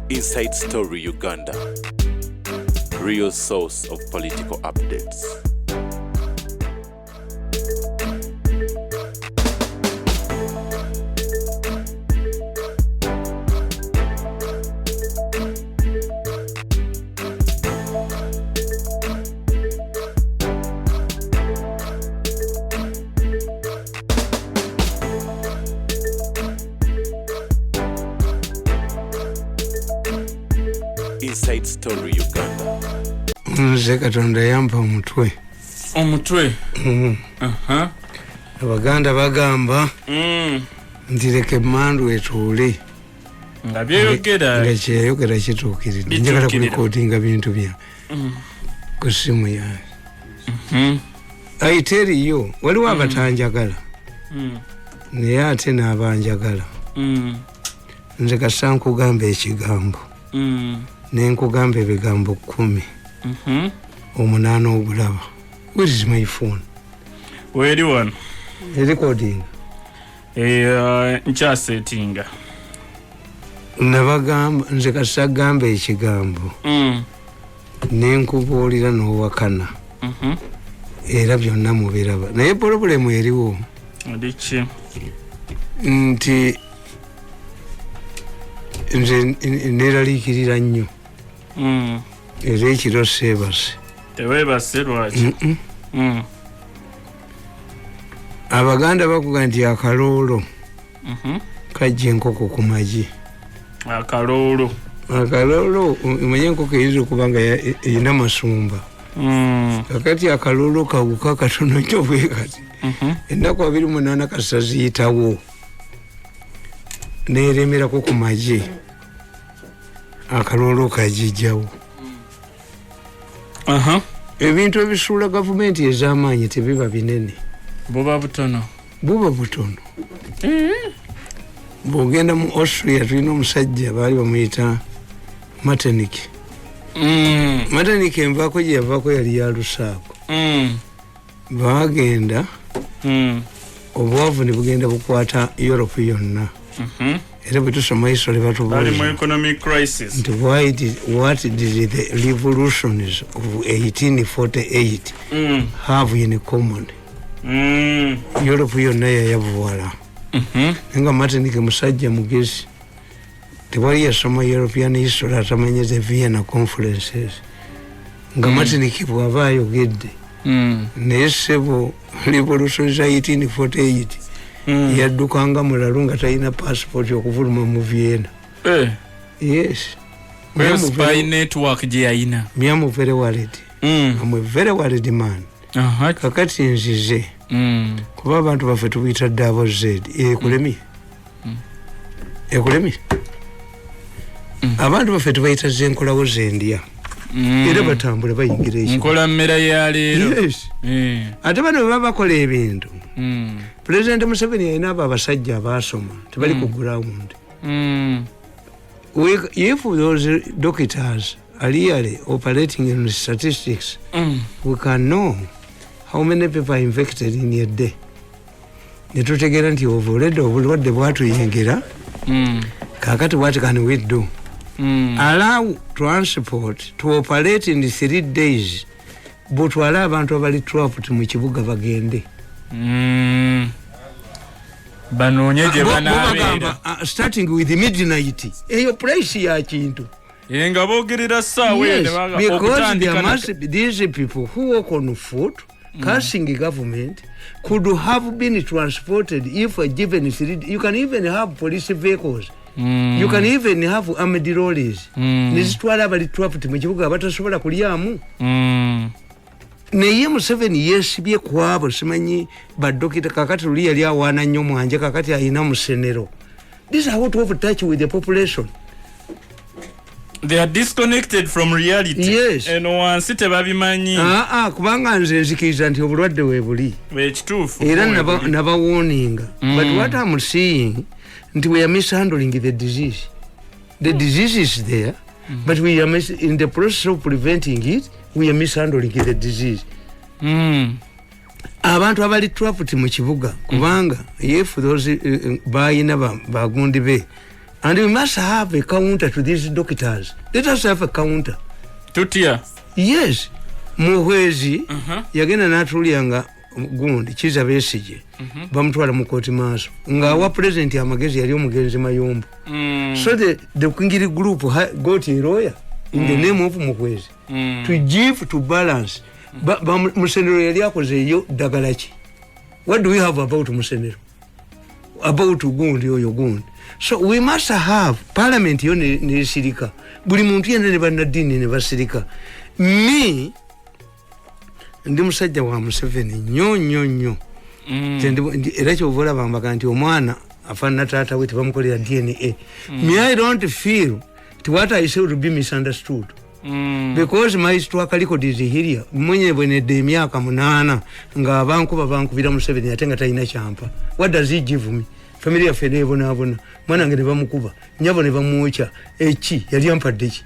Inside Story Uganda, real source of political updates. Inside Story Uganda. Nze Katonda yampa omutwe. Abaganda bagamba ndireke mandu etuule. Nga byeyogera. Nga kyeyogera kituukiridde. Njagala kulikodinga bintu bya. Ku simu yange. I tell you, waliwo abatanjagala. Naye ate n'abanjagala. Nze kasa nkugamba ekigambo. Nenkugamba ebigambo 10. Omunaana ogulaba. Where is my phone? Where do you want? Recording. Ncha settinga. Nabagamba nze kasa gamba ekigambo. Nenkubuulira n'owakana. Era byonna mubiraba. Naye problemu eriwo. Ndiki. Nti nze neraliikirira nnyo. Era ekiro seebase. Teweebase lwaki? Abaganda bakuga nti akaloolo kajja enkoko ku magi. Akaloolo omanye enkoko eyinza okuba nga erina amasumba. Kakati akaloolo kawuka katono nnyo bwe kati. Ennaku 28 kasa ziyitawo neeremerako ku magi. Akaloolo kajijjawo. Ebintu ebisuula gavumenti ez'amaanyi tebiba binene. Buba butono. Bw'ogenda mu Austria tulina omusajja baali bamuyita Mateniki. Mateniki envaako gye yavaako yali ya Lusaako. Baagenda obwavu ne bugenda bukwata Europe yonna. Era bwe tusoma history batubuuza economic crisis. nti what did the revolutions of 1848 have in common? Europe yonna yayavuwala. Nga Martin musajja mugezi. Tewali yasoma European history atamanye the Vienna conferences. Nga Martin bw'aba ayogedde naye ssebo revolutions za 1848 yaddukanga mulalu nga talina passport okuvuluma mu Vienna. Yes. Spy network gye yayina. I'm very worried. I'm a very worried man. Kakati nzize. Kuba abantu baffe tubiyita double Z. Ekulemi. Abantu baffe tubayita zenkolawo zendia. Era batambula bayingira ekyo. Nkola mmera ya leero. Yes. Ate bano baba bakola ebintu. President Museveni ayina abasajja abaasoma tebali ku ground. If those doctors are really operating in statistics, we can know how many people are infected in a day. Netutegera nti obulwadde obulwadde bwatuyingira. Kakati what can we do? Allow transport to operate in the 3 days. Butwala abantu abali trapped mu kibuga bagende. Banoonye gye banabeera. Starting with midnight. Eyo price ya kintu. Nga boogerera ssaawa Yes, because there must be these people who work on foot, cursing government, could have been transported if a given city. You can even have police vehicles. You can even have armed lorries. Nizitwala abali trapped mu kibuga abatasobola kulyamu. Naye Museveni yesibye kwabo simanyi badokita kakati luli yali awaana nnyo mwanje kakati ayina musenero. This is out of touch with the population. They are disconnected from reality. Yes. And wansi tebabimanyi. Kubanga nze nzikiriza nti obulwadde weebuli. Ekituufu. Era naba warning. But what I'm seeing, nti we are mishandling the disease. The disease is there, but we are in the process of preventing it, we are mishandling the disease. Abantu abali trapped mu kibuga kubanga if those bayina bagundi be And we must have a counter to these doctors. Let us have a counter. Tutia. Yes. Muhwezi yagenda natulianga gundi Kiza Besigye bamutwala mu court maaso nga wa president amagezi yali omugenzi Mayumba. So the Kwingiri group got a lawyer in the name of Muhwezi to give to balance. Musenero yali akoze yo dagalachi. What do we have about Musenero? About gundi oyo gundi. So we must have parliament yo ne sirika. Buli muntu yena ne banadini ne basirika. Me ndi musajja wa Museveni nyo era kyovola bambaga nti omwana afaanana taata we tebamukolera DNA. Me I don't feel what I say would be misunderstood because my track record is here. Mwenye bwenedde emyaka 8 nga abankubira Museveni ate nga talina kyampa. What does he give me? Family yaffe neebonabona mwana nge ne bamukuba nyabo ne bamuwocha eki yali ampadde ki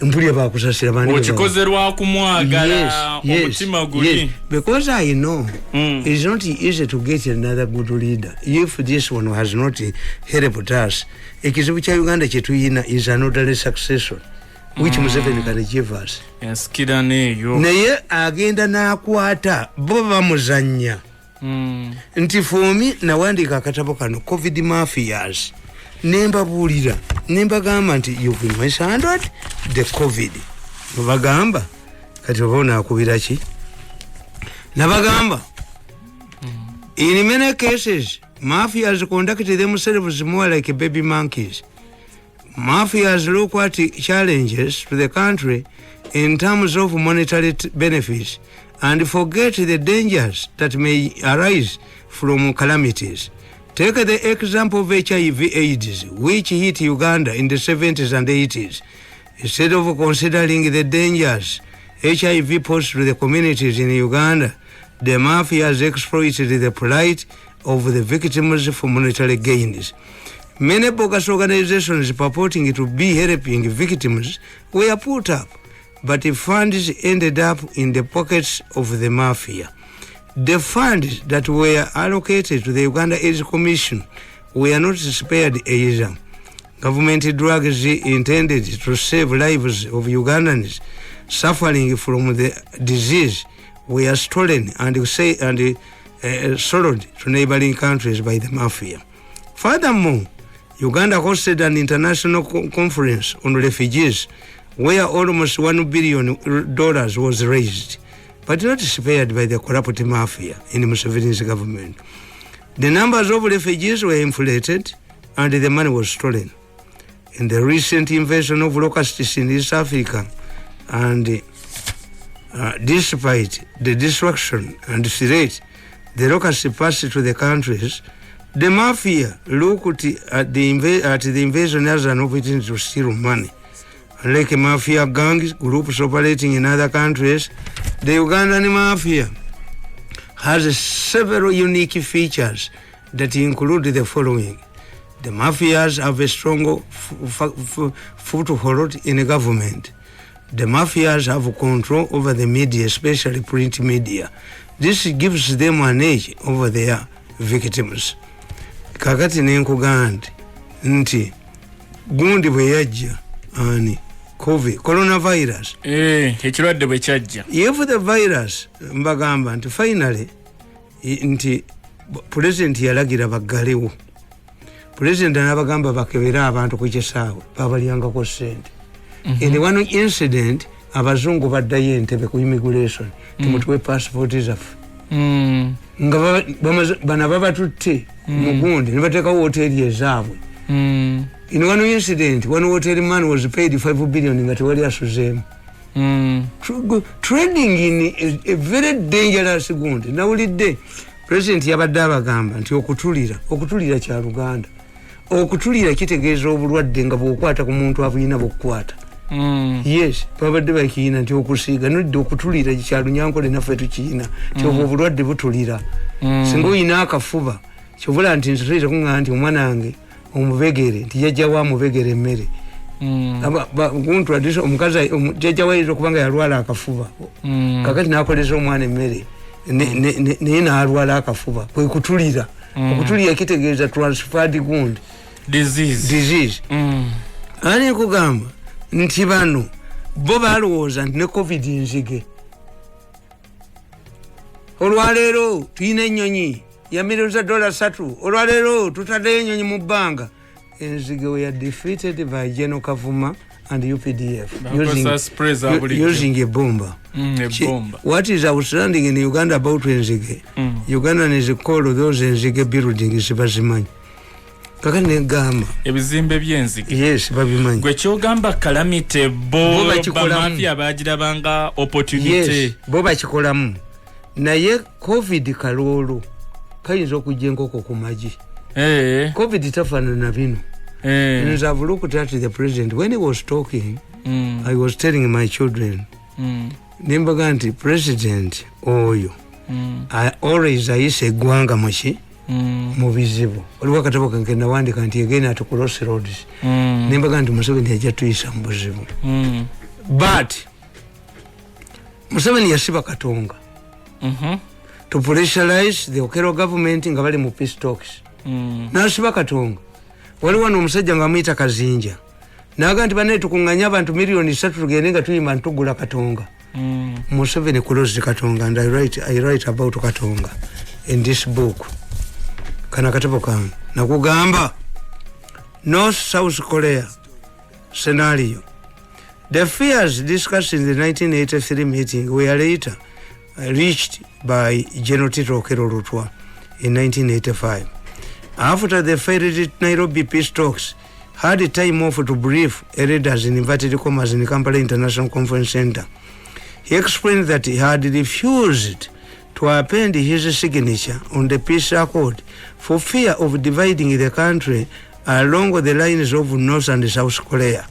mpulira bakusasira bandi okikozerwa kumwagala omutima guli. Because I know it's not easy to get another good leader if this one has not helped us. Ekizibu kya Uganda kyetuyina is another succession which Museveni can give us. Yes, kidaneyo naye agenda n'akwata bo bamuzannya. Nti for me nawandika akatabo kano COVID mafias nembabulira nembagamba nti you've been mishandled the COVID bagamba kati babona akubira ki nabagamba in many cases mafias conducted themselves more like baby monkeys. Mafias look at challenges to the country in terms of monetary benefits and forget the dangers that may arise from calamities. Take the example of HIV/AIDS, which hit Uganda in the 70s and 80s. Instead of considering the dangers HIV posed to the communities in Uganda, the mafias exploited the plight of the victims for monetary gains. Many bogus organizations purporting to be helping victims were put up, but the funds ended up in the pockets of the mafia. The funds that were allocated to the Uganda AIDS Commission were not spared either. Government drugs intended to save lives of Ugandans suffering from the disease were stolen and sold to neighboring countries by the mafia. Furthermore, Uganda hosted an international conference on refugees where almost $1 billion was raised, but not spared by the corrupt mafia in Museveni's government. The numbers of refugees were inflated and the money was stolen. In the recent invasion of locusts in East Africa, and despite the destruction and threat the locusts passed to the countries, the mafia looked at the invasion as an opportunity to steal money. Unlike mafia gangs, groups operating in other countries, the Ugandan mafia has several unique features that include the following. The mafias have a strong foothold in government. The mafias have control over the media, especially print media. This gives them an edge over their victims. Kakati nenkugandi nti gundi bwe yajja ani COVID coronavirus ekirwadde bwe kyajja, if the virus mbagamba nti finally nti president yalagira baggalewo. President n'abagamba bakebera abantu ku kisaawe babalyangako ssente. In one incident abazungu baddayo Entebbe ku immigration timutuwe passport zaffe nga bana babatutte mugundi ne bateekawo hoteri ezaabwe. In one incident one hotel man was paid 5 billion nga tewali asuzeemu. Trading in a very dangerous gundi. Nawulidde president yabadde abagamba nti okutulira kya Luganda. Okutulira kitegeeza obulwadde nga bw'okwata ku muntu abuyina bw'okukwata. Yes, babadde bakiyina nti okusiiga nodde okutulira kya Lunyankole naffe tukiyina kyoba obulwadde butulira. Singa oyina akafuba kyobula nti nsobola kuŋŋamba nti omwana wange omubegere nti jjajja wa mubegere emmere. Omukazi jjajja wa yinza okubanga yalwala akafuba kakati n'akoleza omwana emmere naye n'alwala akafuba kwe kutulira. Okutulira kitegeeza transferred gundi disease. Ani kugamba nti bano bo balowooza nti ne covid nzige. Olwaleero tuyina ennyonyi ya millions of dollars 3. Olwaleero tutaddeyo ennyonyi mu bbanga. Enzige were defeated by General Kavuma and UPDF using a bomber. What is outstanding in Uganda about Enzige? Uganda is called those Enzige buildings bazimanyi. Kakane gamba ebizimbe by'enzige. Yes, babimanyi. Gwe kyogamba calamity bo bamafia bagirabanga opportunity. Yes, bo bakikolamu. Naye covid kaloolo kayinza okujja enkoko ku magi. Covid tafaanana na bino. And I've looked at the president when he was talking. I was telling my children, nimbaga nti president oyo always ayise eggwanga muki mu bizibu. Waliwo akatabo kange nawandika nti again at crossroads. Nimbaga nti Museveni ajja tuyisa mu buzibu. But Museveni yasiba Katonga to pressurize the Okero government nga bali mu peace talks. Nasiba Katonga. Waliwo n'omusajja nga amuyita Kazinja. Naga nti bane tukunganya abantu milioni 3 tugende nga tuyima ntugula Katonga. Museveni closed Katonga, and I write about Katonga in this book. Kana katabo kange nakugamba North South Korea scenario. The fears discussed in the 1983 meeting were later reached by General Tito Okello Lutwa in 1985. After the failed Nairobi peace talks had a time off to brief leaders in inverted commas in Kampala International Conference Center, he explained that he had refused to append his signature on the peace accord for fear of dividing the country along the lines of North and South Korea.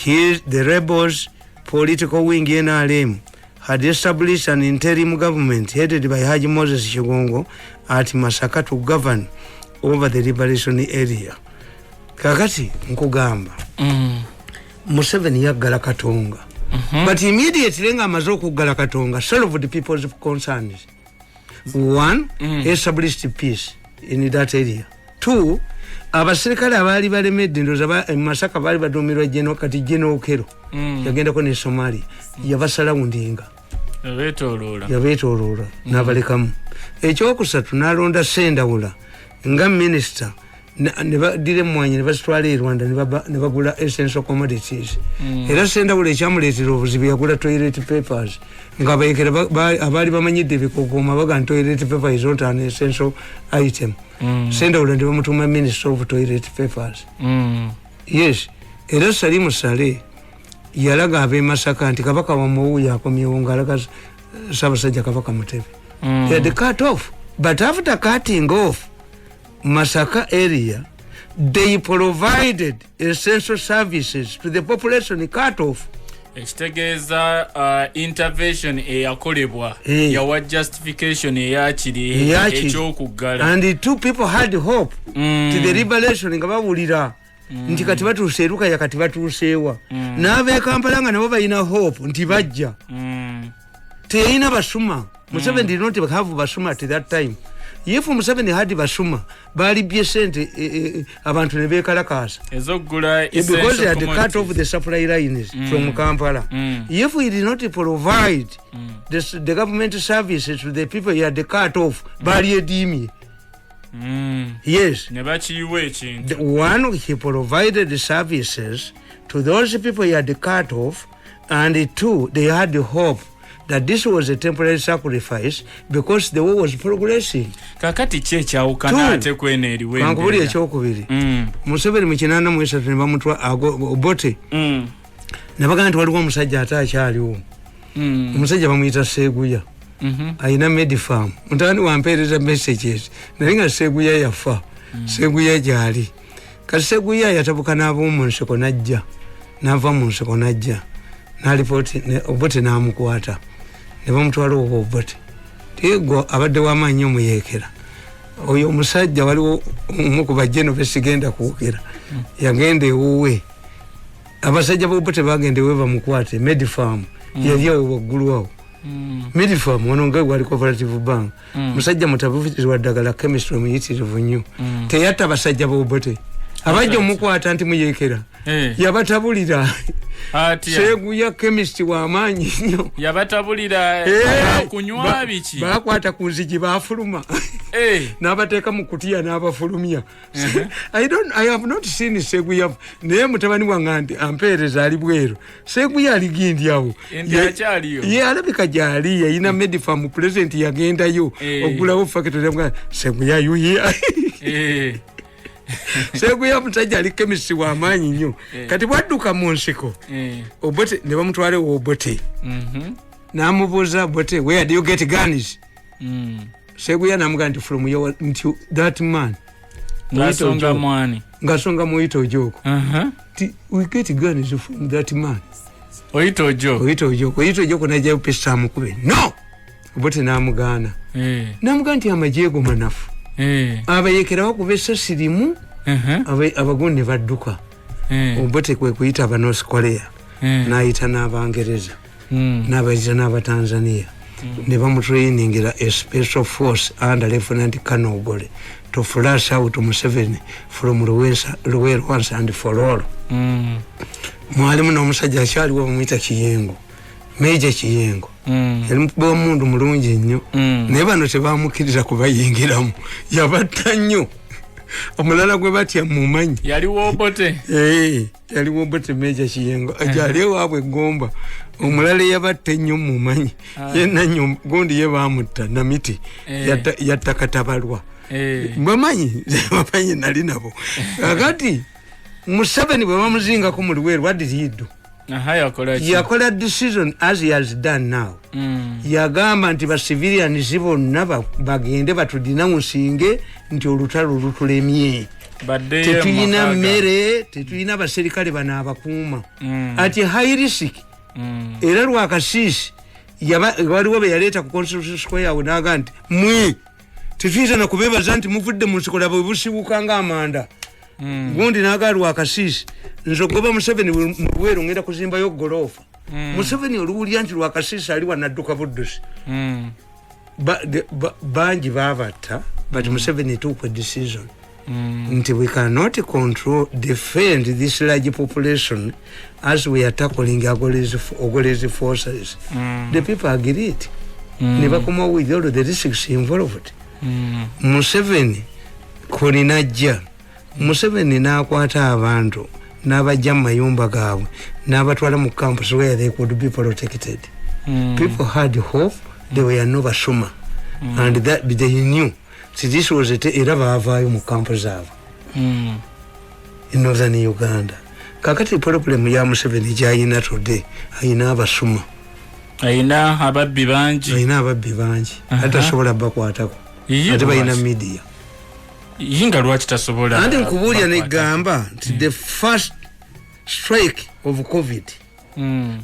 The rebels' political wing NRM had established an interim government headed by Haji Moses Chigongo at Masaka to govern over the liberation area. Kakati nkugamba Museveni yaggala Katonga. But immediately nga amaze okuggala Katonga solved the people's concerns. One, established peace in that area. Two, abasirikale abaali balemedde ndoza Masaka baali baduumirwa General kati General Okello yagendako ne Somalia yabasalawundinga yabeetooloola n'abalekamu. Ekyokusatu n'alonda Sendawula nga minister ne badire mmwanyi ne basitwala e Rwanda ne bagula essential commodities. Era Sendawula ekyamuleetera obuzibu yagula toilet papers nga abayekera abaali bamanyidde ebikokooma baga toilet paper is not an essential item. Sendawula ne bamutuma minister of toilet papers. Yes, era Salimu Sale yalaga ab'e Masaka nti Kabaka wamuwuya akomyewo ng'alaga Ssaabasajja Kabaka Mutebi. They had cut off, but after cutting off Masaka area, they provided essential services to the population cut off. Ekitegeeza intervention eyakolebwa yawa justification eyakiri ekyokuggala. And the two people had hope to the liberation nga bawulira nti kati batuuse eruka ya kati batuuseewa. N'ab'e Kampala nga nabo balina hope nti bajja. Teyina basuma. Museveni did not have basuma at that time. If Museveni had basuma balibye sente abantu ne beekalakaasa because they had cut off the supply lines from Kampala. If we did not provide the government services to the people he had cut off bali edimye. Yes. One, he provided the services to those people he had cut off, and two, they had the hope that this was a temporary sacrifice because the war was progressing. Kakati kyawukana ate kwene eriwe. Kankubuli ekyokubiri. Museveni mu 1983 ne bamutwa Obote. Nabaga nti waliwo omusajja ate akyaliwo. Omusajja bamuyita Seguya. Ayina Medifarm. Mutani wampeereza messages. Naye nga Seguya yafa. Seguya gyali. Kati Seguya yatabuka n'ab'omu nseko najja. N'ava mu nseko najja. N'alipooti Obote n'amukwata. Ne bamutwala Obote. Tego abadde w'amaanyi omuyeekera. Oyo omusajja waliwo omu ku bajjeno besigenda kuwukira. Yagenda ewuwe. Abasajja b'Obote bagenda ewe bamukwate. Medifarm. Yali awo waggulu awo. Medifarm wano nga wali cooperative bank. Musajja mutabuulizi wa ddagala chemistry omuyitirivu nnyo. Teyatta basajja b'Obote. Abajja mukwata nti muyekera. Yabatabulira. Seguya chemist wa amanyi nnyo. Yabatabulira kunywa biki. Bakwata ku nzigi bafuluma. N'abateeka mu kutiya n'abafulumya. I have not seen Seguya. Naye mutabani wange ampeereza ali bweru. Seguya aligindi awo. Ye alabika gyali yalina Medifarm president yagendayo ogulawo factory ya Seguya you here. Seguya musajja ali chemist wa amanyi nnyo. Kati bwadduka mu nsiko. Obote ne bamutwale Obote. N'amubuuza Obote, where do you get guns? Seguya namugamba nti from your that man. Ngasonga mwani. Ngasonga Moito Joko. We get guns from that man. Oito Joko. Oito Joko najja upesa mukube. No! Obote n'amugaana. N'amugamba nti amajeego manafu. Abayekerawo kubesa sirimu. Abagundi badduka. Obote kwe kuyita aba North Korea. N'ayita n'Abangereza. N'abayita n'Abatanzania. Ne bamutrainingira a special force under Lieutenant Colonel Gole to flush out Museveni from Luweero once and for all. Mwalimu n'omusajja akyaliwo bamuyita Kiyengo. Major Kiyengo. Yali mundu mulungi nnyo. Naye bano tebamukkiriza kubayingiramu. Yabatta nnyo. Omulala gwe batya mumanyi. Yaliwo Obote. Yaliwo Obote Major Kiyengo. Ajali waabwe Gomba. Omulala yabatta nnyo mumanyi. Yenna nnyo gundi ye bamutta na miti. Yatta Katabalwa. Bamanyi nali nabo. Kakati Museveni bwe bamuzingako mu Luweero, what did he do? Yakola decision as he has done now. Yagamba nti ba civilians bonna bagende batudinamusinge nti olutalo lutulemye. Tetulina mmere, tetulina baserikale bana abakuuma. Ati high risk. Era Lwakasiisi waliwo be yaleeta ku Constitution Square awo n'agamba nti mwe tetuyinza na kubeebaza nti muvudde mu nsiko laba bwe busibuka ng'amanda. Gundi n'agamba Lwakasiisi nzogoba Museveni mu Luweero ngenda kuzimbayo golofa. Museveni oluwulira nti Lwakasiisi ali wanadduka buddusi. Bangi babatta, but Museveni took a decision. Nti we cannot defend this large population as we are tackling Ogolese forces. The people agreed. Never come out with all the risks involved. Museveni kulinajja. Museveni n'akwata abantu n'abajja mu mayumba gaabwe n'abatwala mu campus where they could be protected. People had hope. They were no basuma. And that they knew. See, this was era baavaayo mu kampu zaabwe in northern Uganda. Kakati problem ya Museveni gy'ayina today, ayina abasuma. Ayina ababbi bangi. Atasobola bakwatako. Ate bayina media. Yinga lwaki tasobola. Andi nkubuulira negamba nti the first strike of COVID,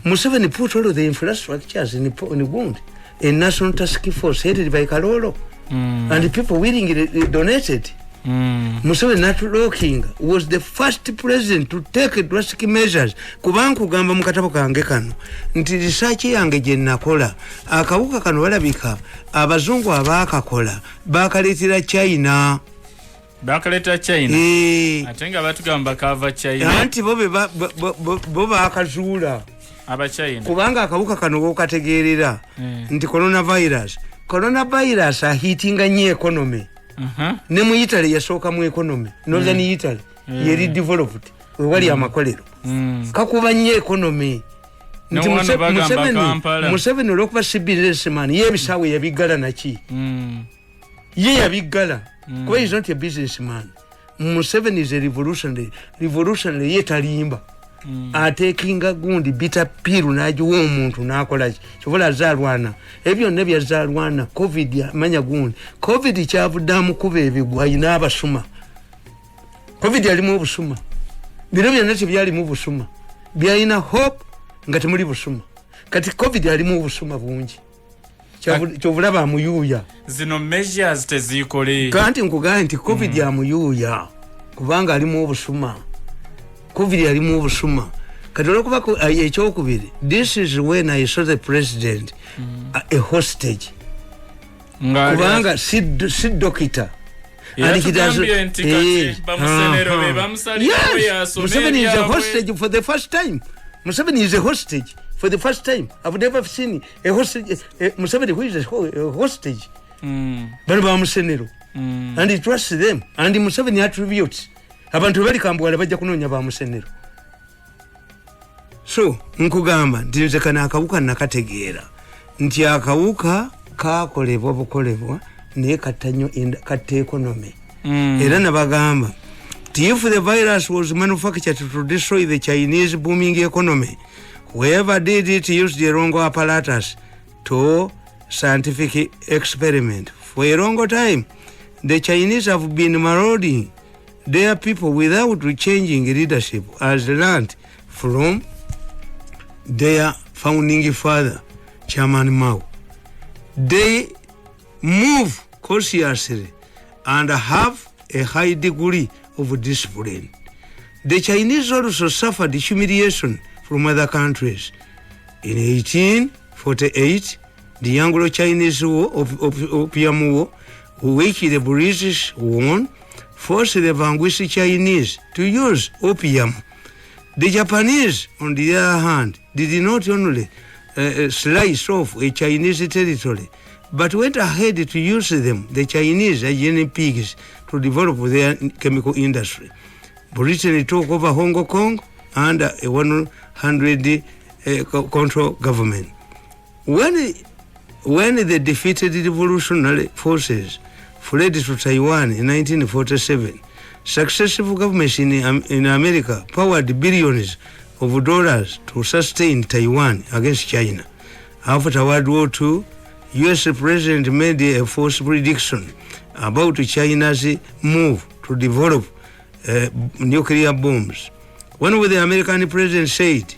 Museveni put all of the infrastructures in Uganda. A national task force headed by Kalolo. And people willingly donated. Museveni Natulooking was the first president to take drastic measures. Kubanga kugamba mu katabo kange kano nti research yange gye nakola akawuka kano balabika abazungu abaakakola bakaleetera China. Ate nga batugamba kava China. Anti bo baakazuula Abachina. Kubanga akawuka kano wokategeerera nti coronavirus ahitinga nnyo economy. Ne mu Italy yasooka mu economy. Northern Italy yeri developed wali amakolero. Kakuba nnyo economy. Nti Museveni olwokuba si businessman ye ebisaawe yabiggala naki. Ye yabiggala. Kuba is not a businessman. Museveni is a revolutionary ye talimba. Atekinga gundi bita piru nagiwa omuntu nakola kyobola zalwana ebyo ne byazalwana COVID manya gundi COVID kyavuddamu kuba ebigwa ina abasuma. COVID alimu obusuma bino byonna byalimu obusuma byalina hope nga temuli busuma kati COVID alimu obusuma bungi kyovulaba amuyuya zino measures tezikole kanti nkugamba nti COVID amuyuya kubanga alimu obusuma. COVID alimu obusuma. Kati olwokuba ekyokubiri, this is when I saw the president a hostage. Kubanga si dokita. and he does Museveni is a hostage for the first time. Museveni is a hostage for the first time. I've never seen a hostage Museveni who is a hostage. Bano Musenero. And he trusts them, and Museveni attributes abantu bali kambwala bajja kunonya ba Musenero. So nkugamba nti kana akawuka nakategeera nti akawuka kakolebwa bukolebwa ne katanyo katte economy. Era nabagamba if the virus was manufactured to destroy the Chinese booming economy, whoever did it used the wrong apparatus to scientific experiment. For a long time, the Chinese have been marauding their people without changing leadership as learned from their founding father, Chairman Mao. They move cautiously and have a high degree of discipline. The Chinese also suffered humiliation from other countries. In 1848, the Anglo-Chinese War of Opium War, which the British won, forced the vanquished Chinese to use opium. The Japanese, on the other hand, did not only slice off a Chinese territory, but went ahead to use them, the Chinese as guinea pigs, to develop their chemical industry. Britain took over Hong Kong under a 100 control government. When the defeated revolutionary forces fled to Taiwan in 1947, successive governments in America poured billions of dollars to sustain Taiwan against China. After World War II, US President made a false prediction about China's move to develop nuclear bombs. One of the American president said,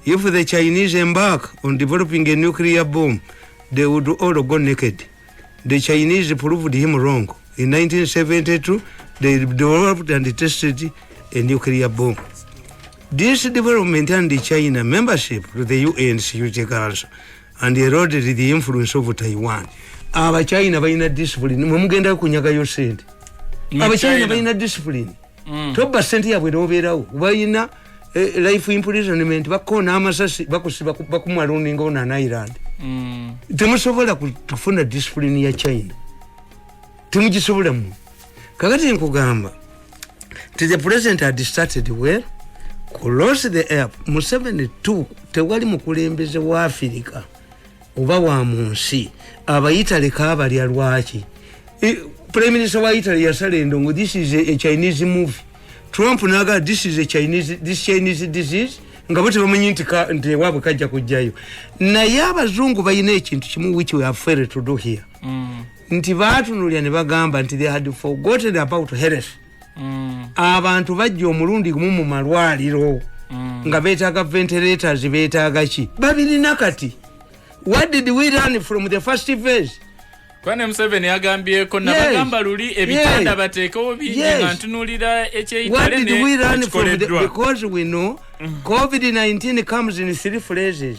if the Chinese embark on developing a nuclear bomb, they would all go naked. The Chinese proved him wrong. In 1972, they developed and tested a nuclear bomb. This development earned China membership to the UN Security Council and eroded the influence of Taiwan. Aba China baina discipline. Mumugenda kunyaga yo sente. Aba China baina discipline. Toba sente yabwe nobeerawo. Baina life imprisonment bakona amasasi bakusiba bakumwalundi ngona na Ireland. Temusobola kufuna discipline ya China. Temugisobola mu. Kakati nkugamba. The president had started well. Close the air. Museveni tu tewali mukulembeze wa Afrika. Oba wa munsi. Abayitale kabali alwaki. Prime Minister wa Italy yasale ndongo, this is a Chinese movie. Trump naga this is a Chinese disease. Ngabote bamanyi nti wabwe kajja kujjayo. Na y'abazungu bayina ekintu kimu which we have failed to do here. Nti batunulya ne bagamba nti they had forgotten about health. Abantu bajja omulundi gumu mu malwaliro nga beetaaga ventilators beetaaga ki babirina kati. What did we learn from the first phase? Kwane Museveni agambyeko nabagamba luli ebitanda bateekawo bingi nga ntunulira ekyeyitale ne ekikoleddwa. Because we know COVID-19 comes in 3 phases.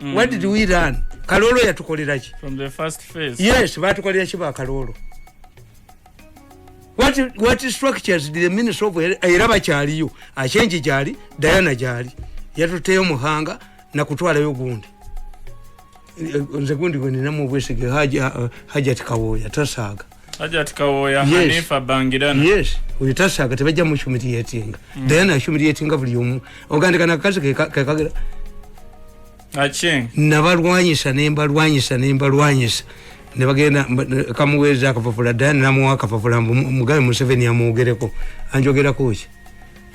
What did we learn? Kalolo yatukolera ki? From the first phase. Yes, batukolera ki ba Kalolo? What structures did the Minister of Iraba Chaliyo? A change Jali, Diana Jali. Yatuteyo muhanga na kutwalayo gundi. Nze gundi gwe ninamu bwesige Hajat Kawoya tasaga. Hajat Kawoya Hanifa Bangirana. Yes, uyu tasaga tebajja mu humiliating. Diana humiliating buli omu. Ogandika na kazi kekagira. Acheng. Nabalwanyisa nembalwanyisa. Ne bagenda kamuweza akapapula Diana namu akapapula mugabe Museveni amugereko. Anjogerako ki?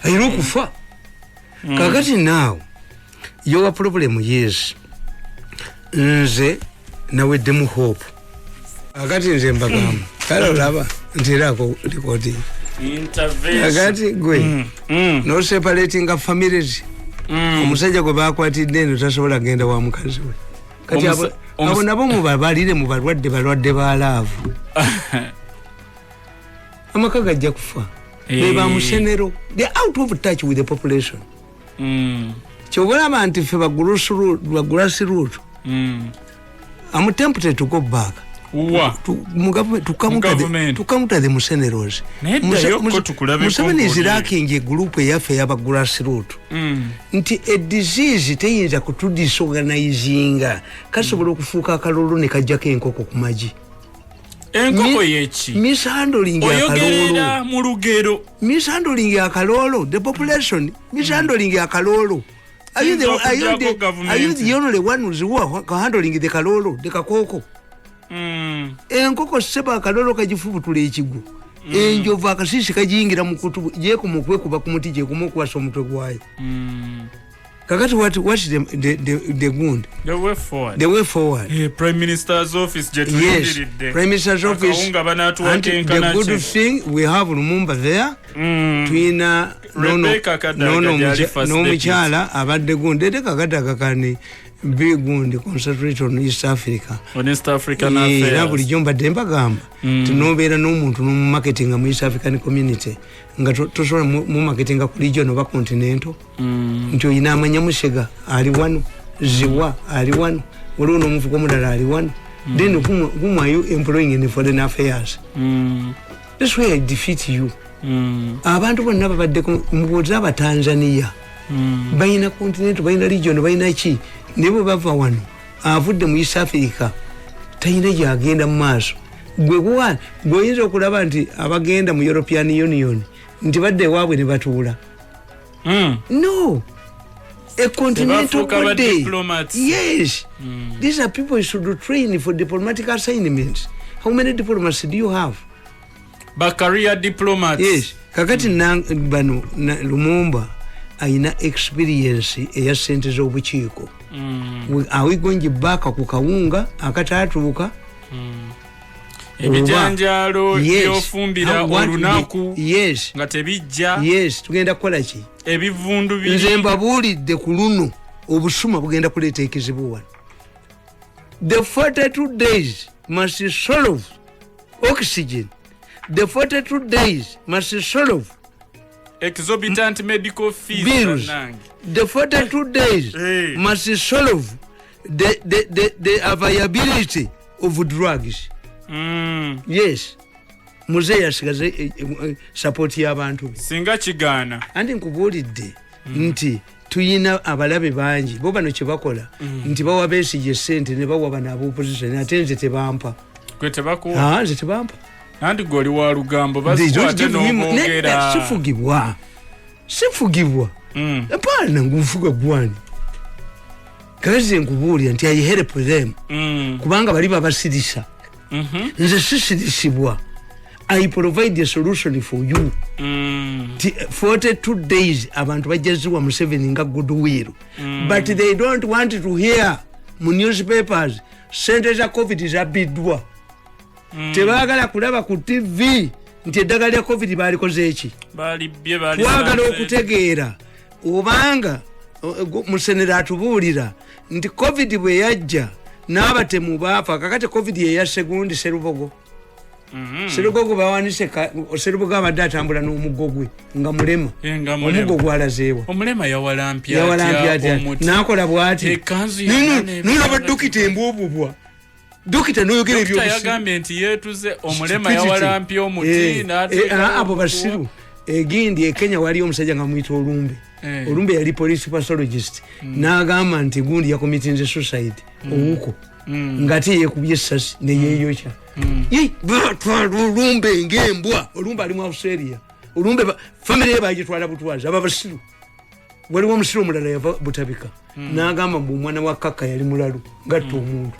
Ayiro kufa. Kakati now your problem is NZE NZE hope. Agati nze mbagamba. Kale olaba ntirako recording. Intervention. Agati gwe. No separating of families. Omusajja gwe bakwatidde eno tasobola genda wa mukazi we. Kati abo nabo mubalire mu balwadde balaavu. Amaka gajja kufa. Beba Musenero. They are out of touch with the population. Kyobulaba nti ffe bagulassiruutu. I'm tempted to go back. to counter the mercenaries. Museveni is lacking a group yafe aba grassroots. Nti a disease teyinza kutudisorganizinga kasobola okufuuka akalulu ne kajjako enkoko ku magi. Enkoko yechi mishandling ya oyogerera mu lugero mishandling ya kalolo the population mishandling ya kalolo are you the only one who's handling the kalolo the kakoko enkoko seba kalolo kajifubutula ekigo enjova akasisi kajingira mu kutubu je kumukwe kuba kumuti je kumukwasa omutwe gwayo kakati what is the good the way forward Prime Minister's office yes Prime Minister's office and the good thing we have Lumumba there twina no michala abadde gunde kakata kakani big gundi concentrate on East Africa affairs nabuli jomba demba gamba tunobera n'omuntu no marketing mu East African community nga tosobola mu marketing ku region oba continental nti ina amanya mushega ali wano ziwa ali wano waliwo n'omufuko mudala ali wano then whom are you employing in foreign affairs this way I defeat you abantu bonna babadde mubuuza aba Tanzania bayina continental bayina region bayina ki nebo bava wano avudde mu East Africa tayina gyagenda mu maaso gwe goyinza okulaba nti abagenda mu European Union nti badde waabwe ne batuula no a continental day yes these are people who should train for diplomatic assignments. How many diplomats do you have? But career diplomats yes kakati bano Lumumba aina experience eya sente z'obukiiko are we going back ku kawunga akataatuuka ebijanjalo byofumbira olunaku yes nga tebijja yes tugenda kukola ki ebivundu biri nze mbabuulidde ku luno obusuma bugenda kuleeta ekizibu wano the 42 days must solve oxygen the 42 days must solve exorbitant medical fees bills. The 42 days must solve the availability of drugs. Yes. Muze yasigaze support y'abantu singa kigana andi nkubulidde nti tuyina abalabe bangi bo bano kye bakola nti bawa Besigye sente ne bawa bana opposition ate nze tebampa kwe tebakuwa nze tebampa andi goli wa lugambo bazikwate n'omwogera sifugibwa epana ngufuga gwani kazi nkubulya nti I help them kubanga bali babasirisa nze sisirisibwa I provide a solution for you 42 days abantu bajaziwa Museveni nga goodwill but they don't want to hear mu newspapers sente za COVID zabiddwa tebagala kulaba ku TV nti eddagala lya COVID balikoze eki twagala okutegeera obanga musenera atubuulira nti COVID bwe yajja n'abatemu baafa kakati COVID yeya segundi Serubogo Serubogo bawanise Serubogo abadde atambula n'omuggo gwe nga mulema omuggo gwalazeewa omulema yawalampya n'akola bw'ati nolaba dokita embwobubwa dokita noyogera ebyo yagambye nti yeetuze omulema yawalampya omuti abo basiru egindi ekenya wali omusajja nga mwita Olumbe yali police pathologist n'agamba nti gundi yakomitinze suicide owuko ngati yekubye essasi neyeeyokya Olumbe ngembwa Olumbe ali mu Australia Olumbe family ye bagitwala butwazi aba basiru waliwo omusiru omulala yava butabika n'agamba mbu omwana wa kaka yali mulalu gatta omuntu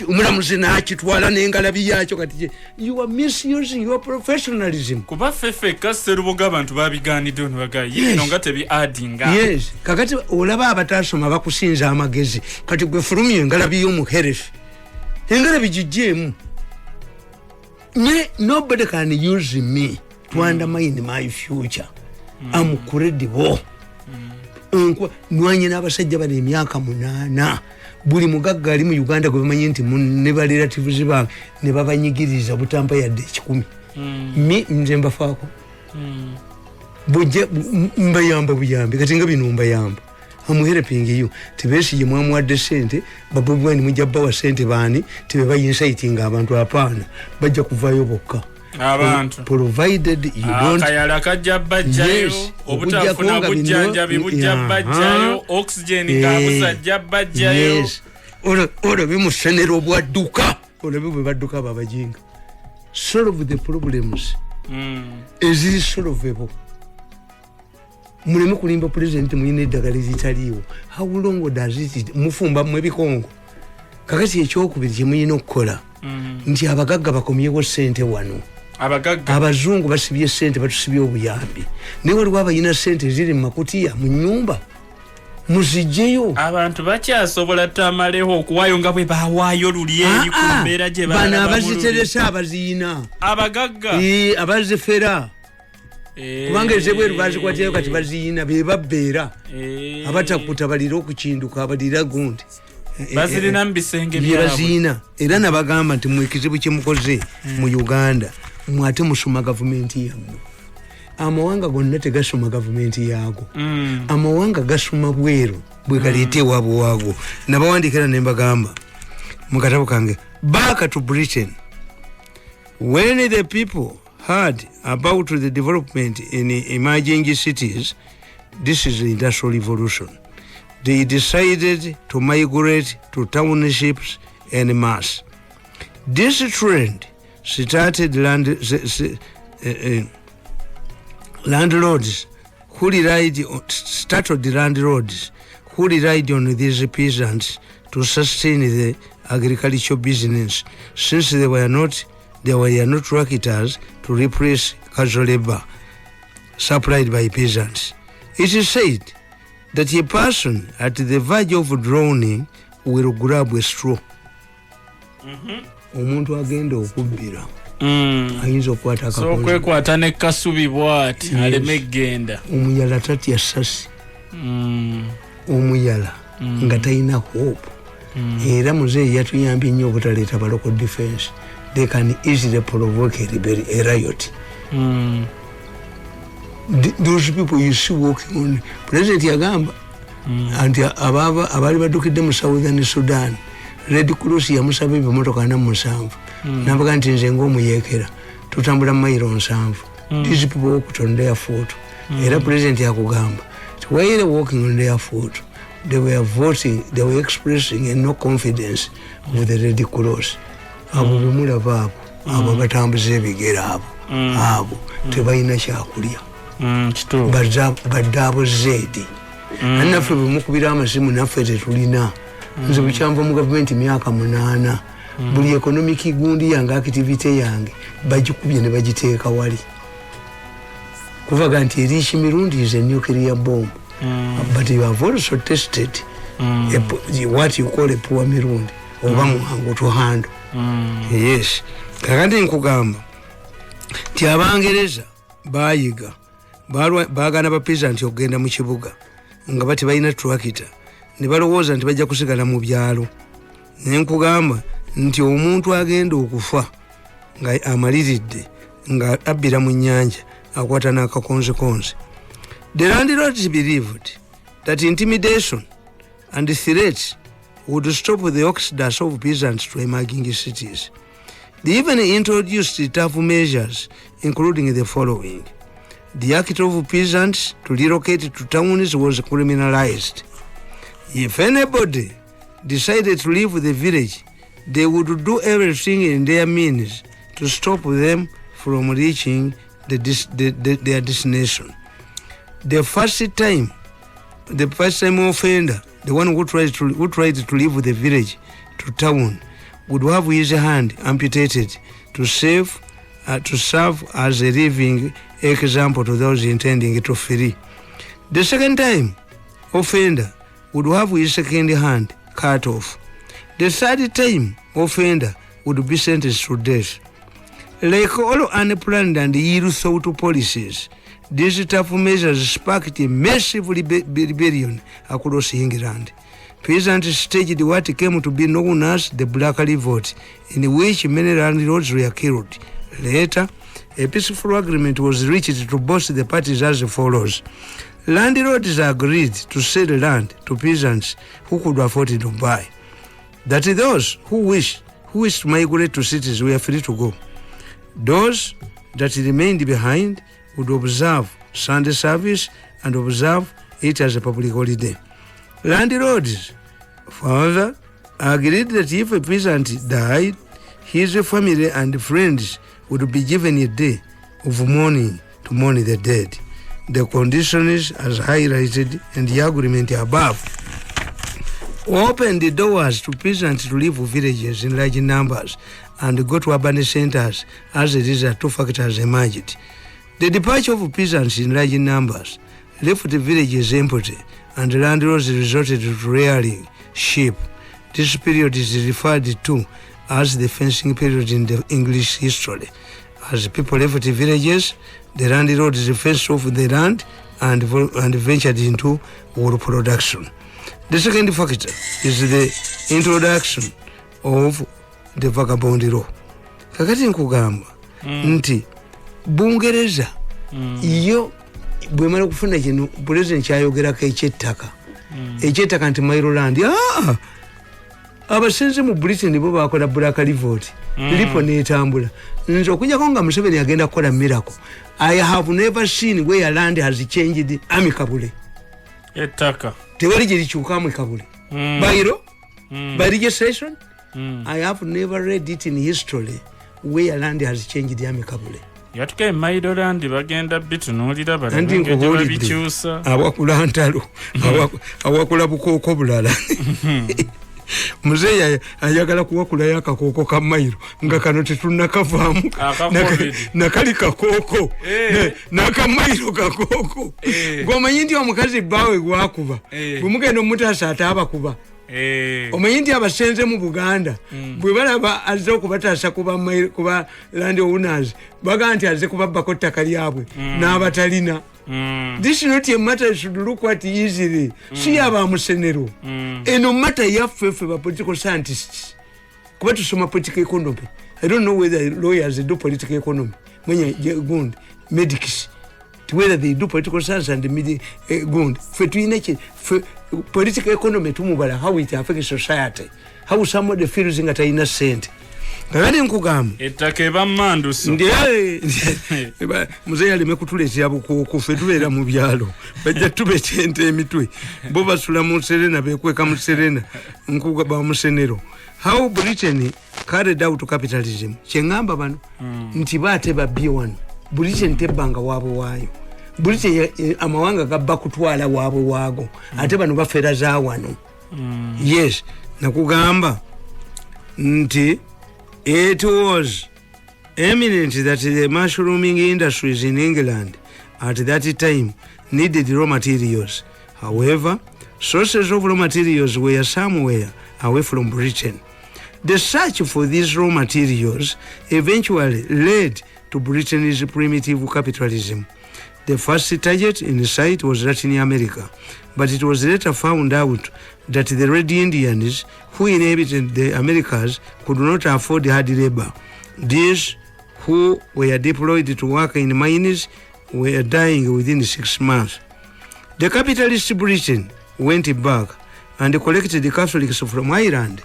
omulamuzi n'akitwala n'engalabi yakyo kati you are misusing your professionalism kuba fefeka Serubogo abantu babigaanidde nibagayi nga tebi addinga yes kakati olaba abatasoma bakusinza amagezi kati gwe fulumye engalabi y'omuherefi engalabi gijjeemu nobody can use me to undermine my future I'm credible nwanye n'abasajja bali emyaka 8 buli mugagga ali mu Uganda gwe bamanyi nti ne ba relatives bange ne babanyigiriza butampa yadde 10 nze mbafaako bujja mbayamba buyambi kati nga bino mbayamba I'm helping you. Tibesi Yamwad Sente, Babu when Mujaba Sente Vani, Tiba inciting abantu apana, Bajakuvayo Boka. Provided you don't. Kayala kajaba jayo, obutafuna bujanja bibujaba jayo, oxygen kabuza jaba jayo. Yes. Ora bimu senero bwaduka. Ora bimu baduka babajinga. Solve the problems. Is it solvable? Muleme kulimba president muyine dagala zitaliwo. How long does it mufumba mwebikongo? Kakati ekyokubiri kyemuyina okukola. Nti abagagga bakomyeko sente wano. Abazungu basibye sente batusibye obuyambi. Ne waliwo abayina sente ziri mu makutiya mu nyumba. Muzijeyo. Abantu bakyasobola tamaleho okuwayo nga bwe bawaayo luli eri ku mbeera gye balaba. Bana abaziteresa abaziyina. Abagagga. Abazifera. Kubanga ezebweru bazikwatirayo kati baziyina be babbeera. Abatakutabaliira okukinduka abalira gundi. Bazirina mbisenge byabwe. Baziyina. Era nabagamba nti mwekizibu kyemukoze mu Uganda. Mwate musoma gavumenti yammwe. Amawanga gonna tegasoma gavumenti yago. Amawanga gasoma bweru bwe kaleete wabo wago. Nabawandikira ne mbagamba mu katabo kange back to Britain. When the people heard about the development in emerging cities, this is the industrial revolution. They decided to migrate to townships en masse. This trend started landlords who relied on these peasants to sustain the agricultural business, since there were not tractors to replace casual labor supplied by peasants. It is said that a person at the verge of drowning will grab a straw. Omuntu agenda okubbira. Ayinza okwata akakozi. So kwekwata ne kasubi bwati aleme genda. Omuyala tatya ssasi. Omuyala nga talina hope. Era muzeeyi yatuyambye nnyo obutaleeta ba local defense. They can easily provoke a riot. Those people you see walking on President Yagamba and abali badukidde mu Southern Sudan. Red Cross yamusaba ebimotoka na musanvu. Nabaga nti nze ng'omuyekera tutambula mayiro nsanvu. These people walked on their foot. Era President yakugamba while they were walking on their foot, they were voting, they were expressing no confidence with the Red Cross. Abo bemulaba abo abo batambuza ebigere abo tebalina kyakulya. Badde abo zeedi. Naffe bemukubira amasimu naffe tetulina. Nze bukyanva mu gavumenti myaka 8. Buli economic gundi yange activity yange bagikubye ne bagiteeka wali. Kuvaga nti Tamale Mirundi is a nuclear bomb. But you have also tested what you call a poor Mirundi. Oba muhango to handle. Yes. Kakati nkugamba ti Abangereza bayiga baagana ba peasant okugenda mu kibuga nga bati balina tractor ne balowooza nti bajja kusigala mu byalo. Ne nkugamba nti omuntu agenda okufa nga amaliridde nga abbira mu nnyanja akwata n'akakonzekonze. The landlords believed that intimidation and threats would stop the exodus of peasants to emerging cities. They even introduced tough measures, including the following. The act of peasants to relocate to towns was criminalized. If anybody decided to leave the village, they would do everything in their means to stop them from reaching their destination. The first time offender, the one who tried to leave the village to town, would have his hand amputated to serve as a living example to those intending to flee. The second time offender would have his second hand cut off. The third time offender would be sentenced to death. Like all unplanned and ill-thought policies, these tough measures sparked a massive rebellion across England. Peasants staged what came to be known as the Black Revolt, in which many landlords were killed. Later, a peaceful agreement was reached to both the parties as follows. Landlords agreed to sell land to peasants who could afford to buy. That those who wished to migrate to cities were free to go. Those that remained behind would observe Sunday service and observe it as a public holiday. Landlords, further, agreed that if a peasant died, his family and friends would be given a day of mourning to mourn the dead. The conditions as highlighted in the agreement above opened the doors to peasants to leave villages in large numbers and go to urban centers. As a result, two factors emerged. The departure of peasants in large numbers left the villages empty, and landlords resorted to rearing sheep. This period is referred to as the fencing period in the English history. As people left the villages, the landlords fenced off the land and ventured into wool production. The second factor is the introduction of the vagabond law. Kakati nkugamba nti Bungereza iyo bwemala kufuna kino president kyayogerako ekyettaka nti Maryland abasenze mu Britain bo bakola black revolt lipo netambula nzo okujjako nga Museveni agenda kukola miracle. I have never seen where land has changed amicably. Ettaka tewali gye likyuka amicably bayiro by registration. I have never read it in history where land has changed amicably. Yatuke Maryland bagenda bitunulira balabikyusa awakula ntalo awakula bukooko bulala. Muzeeyi ayagala kuwakulayo akakooko ka mayiro nga kano tetunnakavaamu nakali kakooko n'akamayiro kakooko. Ng'omanyi nti omukazi bbaawe gwakuba bwe mugenda omutaasa ate abakuba. Omanyi nti abasenze mu Buganda bwe balaba azze okubataasa kuba land owners baga nti azze kubabbako ttaka lyabwe n'abatalina. This is not a matter you should look at easily. See aba musenero. No matter yaffe ba political scientists. Kuba tusoma political economy. I don't know whether lawyers do political economy. Mwenye gund medics. Whether they do political science and gund. Fe tuineche political economy tumubala how it affects society. How somebody feels that innocent. Kakati nkugamba ettaka bammanduso ndiye muzeeyi alimekutuleetera bukooko ffe tubeera mu byalo bajja tubetenta emitwe bo basula mu Serena bekweka mu Serena nkugaba musenero. How Britain carried out capitalism kyengamba bano nti baate babye wano Britain tebbanga waabwe waayo. Britain amawanga gabba kutwala waabwe waago ate bano bafera za wano. Yes nakugamba nti it was eminent that the mushrooming industries in England at that time needed raw materials. However, sources of raw materials were somewhere away from Britain. The search for these raw materials eventually led to Britain's primitive capitalism. The first target in sight was Latin America, but it was later found out that the Red Indians who inhabited the Americas could not afford hard labor. These who were deployed to work in mines were dying within 6 months. The capitalist Britain went back and collected the Catholics from Ireland,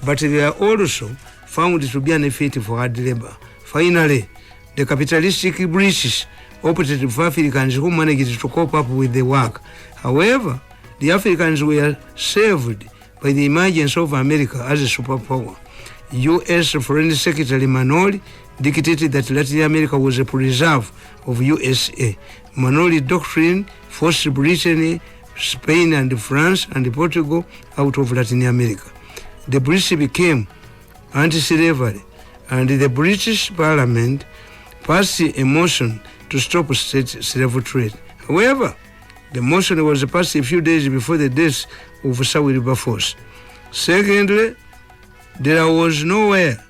but they are also found to be unfit for hard labor. Finally, the capitalistic British opted for Africans who managed to cope up with the work. However, the Africans were saved by the emergence of America as a superpower. U.S. Foreign Secretary Manoli dictated that Latin America was a preserve of USA. Manoli doctrine forced Britain, Spain and France and Portugal out of Latin America. The British became anti-slavery and the British Parliament passed a motion to stop state slave trade. However, the motion was passed a few days before the death of Sir Wilberforce. Secondly, there was nowhere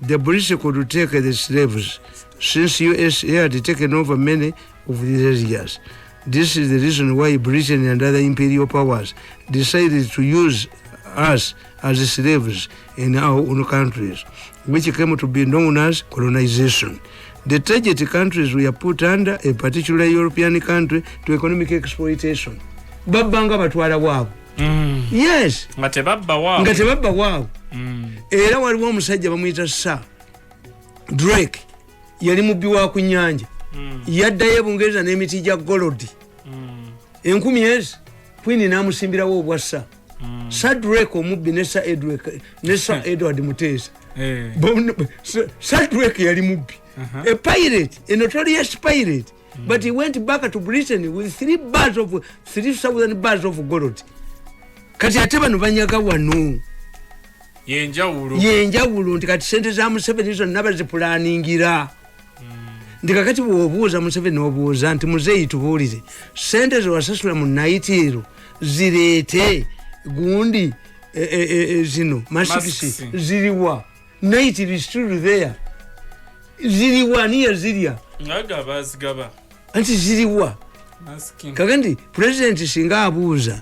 the British could take the slaves since USA had taken over many of these areas. This is the reason why Britain and other imperial powers decided to use us as slaves in our own countries, which came to be known as colonization. the target countries were put under a particular European country to economic exploitation. Babanga batwala wabo. Yes. Ngate babba wabo. Era waliwo omusajja bamuyita Sir Drake yali mubbi wa ku nnyanja. Yaddayo Bungereza n'emiti gya gold. 10 Queen namusimbirawo obwassa. Sir Drake omubbi ne Sir Edward Mutesa. Sir Drake yali mubbi. A pirate, a notorious pirate. But he went back to Britain with 3,000 bars of gold. Kati ate bano banyaga wano. Yenjawulo nti kati sente za Museveni zo nabazipulaningira. Ndikakati bwobuuza Museveni obuuza nti muzeeyi tubuulire. Sente zo wasasula mu naitiro zireete gundi zino masikisi ziriwa. Naitiro is still there. Ziriwa niya zirya. Ngagaba. Anti ziriwa. Kagandi president singa abuuza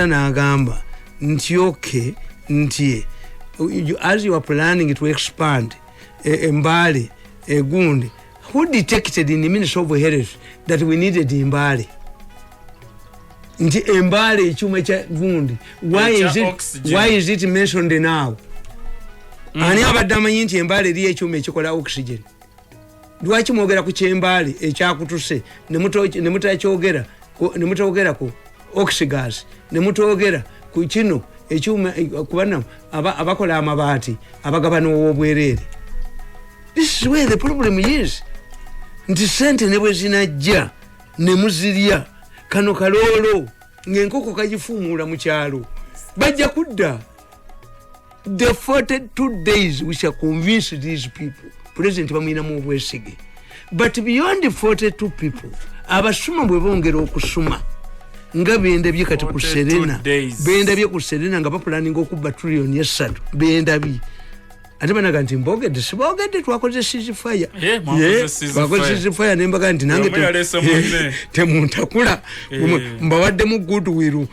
n'agamba nti okay nti as you are planning to expand Mbale Gundi, who detected in the Ministry of Health that we needed Mbale? Nti Mbale ekyuma kya Gundi, why is it mentioned now? Ani abadde amanyi nti Mbale eri ekyuma ekikola oxygen? Lwaki mwogera ku kyembale ekyakutuse ne mutayogera ku oxygas ne mutayogera ku kino ekyuma kubana abakola amabaati abagabana obwerere. This is where the problem is. Nti sente ne bwe zinajja ne muzirya kano kaloolo ng'enkoko kagifuumuula mu kyalo bajja kudda. The 42 days we shall convince these people. President bamwina mu bwesige. But beyond the 42 people, abasuma bwe bongera okusuma nga bendabye kati ku Serena. Bendabye ku Serena nga bapulaninga okubba trillion yesatu. Bendabye. Ate banaga nti mbogedde sibogedde twakoze ceasefire. Twakoze ceasefire nembaga nti nange temuntakula. Mbawaddemu goodwill.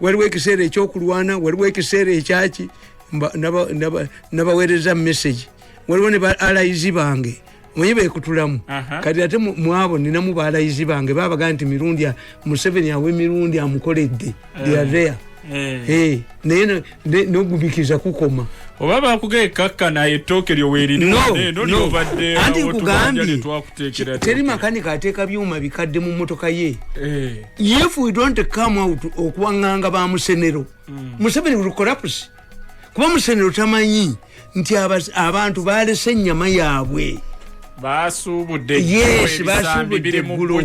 Waliwo ekiseera ekyokulwana, waliwo ekiseera ekyaki. Nabaweereza message. Waliwo ne baalayizi bange mwenye beekutulamu. Kati ate mwabo ninamu baalayizi bange babaga nti Mirundi Museveni awe Mirundi amukoledde. They are there. Naye n'ogumikiza kukoma. Oba bakugee kakkana ettooke lyo weerino obadde anti kugambye teri makanika ateeka byuma bikadde mu mmotoka ye. If we don't come out okuwaŋŋanga ba Musenero, Museveni will collapse. Kuba Musenero tamanyi nti abantu balese ennyama yaabwe. Baasuubudde basuubudde eggulo.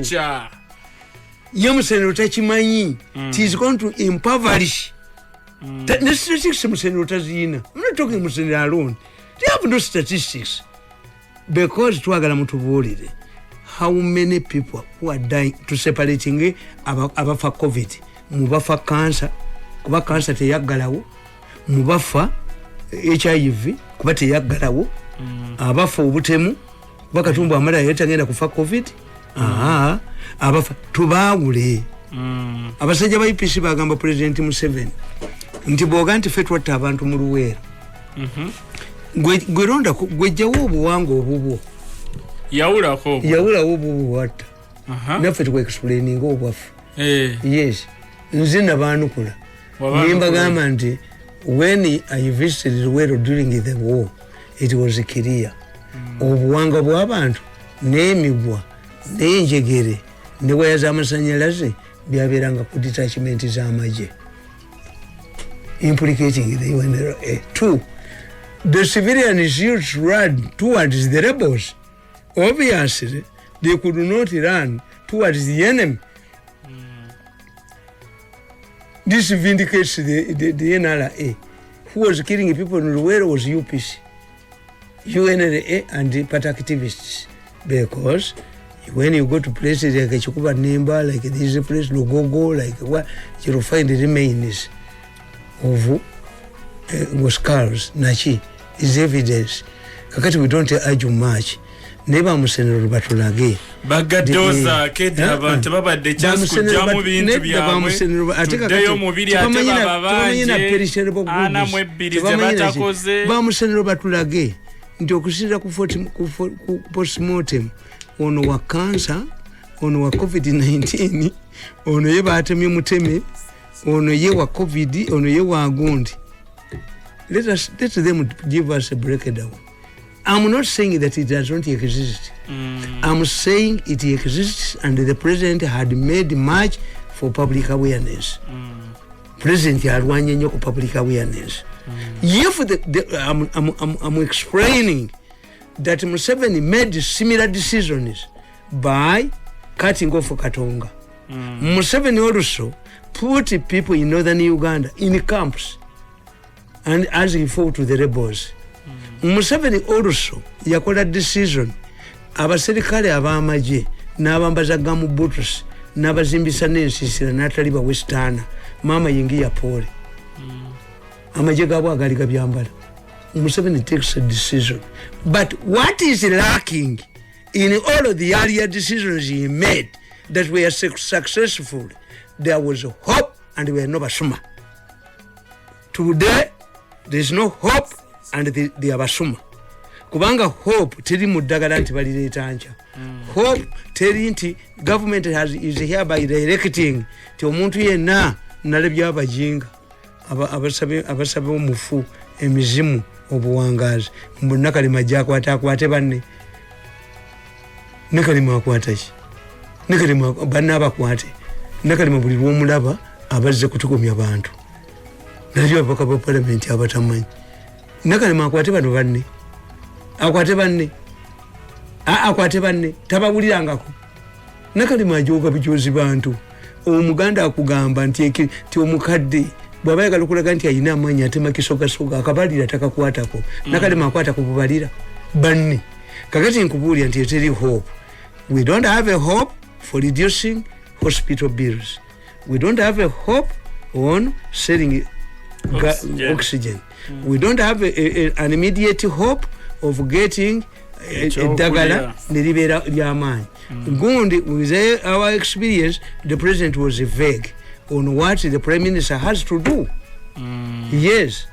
Ye Musenero takimanyi. It is going to impoverish. The statistics Musenero taziyina. I'm not talking Musenero alone. They have no statistics. Because twagala mutubuulire how many people who are dying to separating abafa COVID. Mubafa cancer. Kuba cancer teyaggalawo. Mubafa HIV kuba teyaggalawo. Abafa obutemu kuba Katumba amala yetagenda kufa COVID. Abafa tubaawule. Abasajja ba UPC bagamba President Museveni nti bwoga nti ffe twatta abantu mu Luweero. Gwe ronda gwejjawo obuwanga obubwo. Yawulawo obubwo watta. Naffe tukweexplaininga obwaffe. Yes. Nze nabaanukula. Nimbagamba nti when I visited Luweero during the war, it was clear. Obuwanga bw'abantu n'emigwa n'enjegere ne waya z'amasanyalaze byabeeranga ku detachment z'amagye. Implicating the UNRA. 2. The civilians used to run towards the rebels. Obviously, they could not run towards the enemy. This vindicates the NRA. Who was killing people in Luweero was UPC, UNRA and the party activists. Because when you go to places like Chikuba Nimba, like this place, Lugogo, like what, you'll find the remains of skulls. Nachi is evidence. Kakati we don't argue much. Neba Musenero batulage. Bagadoza keda abantu babadde chance kujamu bintu byabwe. Tudeyo mubiri ate babanje. Ana mwebbiri ze batakoze. Ba Musenero batulage nti okusira ku postmortem ono wa cancer, ono wa COVID-19, ono ye batemye muteme, ono ye wa COVID, ono ye wa gundi. Let them give us a breakdown. I'm not saying that it does not exist. I'm saying it exists, and the president had made much for public awareness. President alwanye nnyo ku public awareness. If I'm explaining that Museveni made similar decisions by cutting off Katonga. Museveni also put people in northern Uganda in camps and as he fought to the rebels. Museveni also yakola decision abaserikale abamaje n'abambazaga mu butus n'abazimbisa n'ensisira n'atali ba westana mama yingi ya pole amaje gabo agali gabyambala. Museveni takes a decision, but what is lacking in all of the earlier decisions he made that were successful, there was hope and we were no basuma. Today there is no hope and they are basuma. Kubanga hope teri muddagala nti balireta ancha. Hope teri nti government is hereby directing ti omuntu yenna nalebya abajinga abasabe omufu emizimu obuwangazi mbunnakalima jakwata akwate banne nakalima akwata ki nakalima banne abakwate nakalima buli lwomulaba abazze kutukomya abantu nalyo abaka ba parliament abatamanyi nakalima akwate bano banne akwate banne akwate banne tabawulirangako nakalima ajoga bijozi bantu omuganda akugamba nti omukadde bwaba yagala okulaga nti ayina amanyi atema kisogasoga akabalira takakwatako nakalema akwata ku bubalira banne kakati nkubuulira nti eteri hope. We don't have a hope for reducing hospital bills. We don't have a hope on selling oxygen. We don't have an immediate hope of getting dagala neribera lyamaanyi. Gundi, with our experience, the president was vague on what the prime minister has to do. Yes.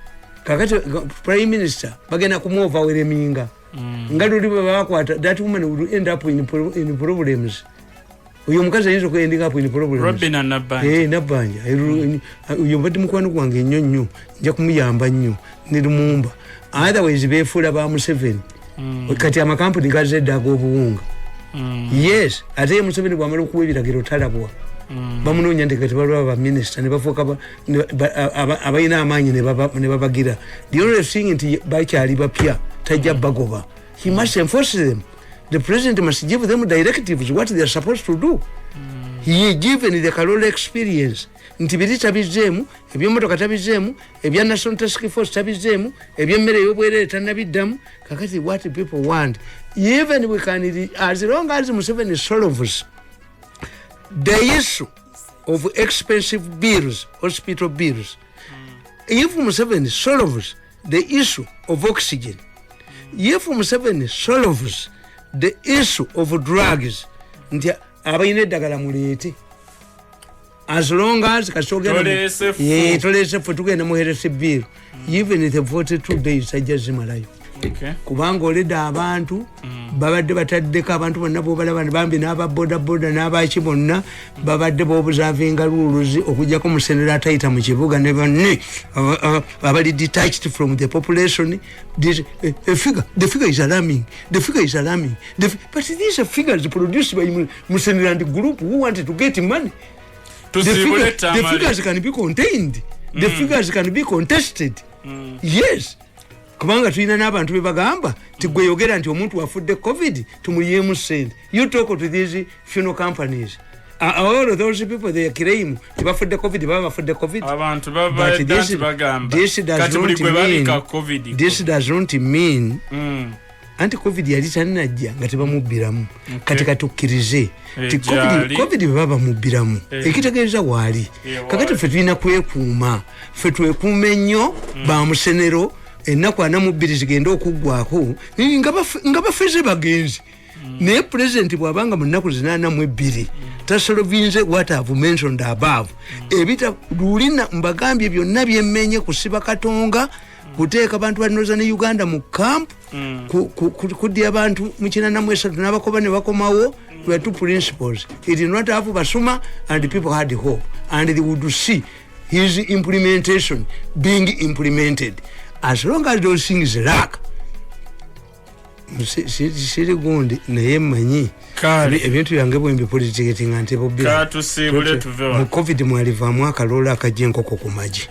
Kakati prime minister bagenda kumova wereminga. Ngaduli babakwata, that woman will end up in problems. Uyo mukazi ayinza ku ending up in problems. Robina Nabanja. Nabanja. Uyo mbadde mukwano gwange nnyo nja kumuyamba nnyo ne lumumba. Otherwise befuula ba Museveni. Kati amakampuni gazedde ag'obuwunga. Yes, ate Museveni bwamala okuwa ebiragiro talabwa. Bamunoonya ndekati balwa ba minister ne bafuuka abayina amaanyi ne babagira. The only thing nti bakyali bapya tajja bagoba. He must enforce them. The president must give them directives what they are supposed to do. He given the Karola experience. Nti biri tabizeemu, ebyomotoka tabizeemu, ebya National Task Force tabizeemu, ebyemmere y'obwerere tannabiddamu. Kakati what people want, even we can, as long as Museveni solves the issue of expensive bills, hospital bills, if Museveni solves the issue of oxygen, if Museveni solves the issue of drugs, nti abayina eddagala muleete. As long as tolese ffe tugenda muherese bill, even if 42 days ajja zimalayo. Kubanga oledda abantu babadde bataddeko abantu bonna boobalaba bambi n'ababodaboda n'abaki bonna babadde boobuzavinga rules okujjako musenera atayita mu kibuga ne banne abali detached from the population. The figure is alarming. The figure is alarming. But these are figures produced by Musenera and group who wanted to get money. The figures can be contained. The figures can be contested. Yes. Kubanga tulina n'abantu bebagamba tigwe yogera nti omuntu afudde COVID tumuliyemu sente. You talk to these funeral companies. All of those people they claim tibafudde COVID bafudde COVID. Abantu babadde bagamba. This does not mean anti COVID yali tanajja nga tebamubbiramu. Kati katukkirize ti COVID baba mubbiramu ekitegeeza waali. Kakati ffe tulina kwekuuma, ffe twekuume nnyo ba musenero ennaku 42 zigenda okuggwako nga bafeze bagenzi. Naye president bw'abanga mu nnaku 82 tasolovinze what I've mentioned above. Ebita lulina mbagambye byonna byemmenye kusiba Katonga kuteeka abantu ba Northern Uganda mu camp kudya abantu mu 93 n'abakoba ne bakomawo. Were two principles. He did not have Basuma and the people had hope, and they would see his implementation being implemented. As long as those things lack, Siri Gundi, Nayemanyi, ebintu yange bwembi politicating ante bobira. Katusibule tuvewa. Mu COVID mwaliva mwaka lola akajenko ku maji.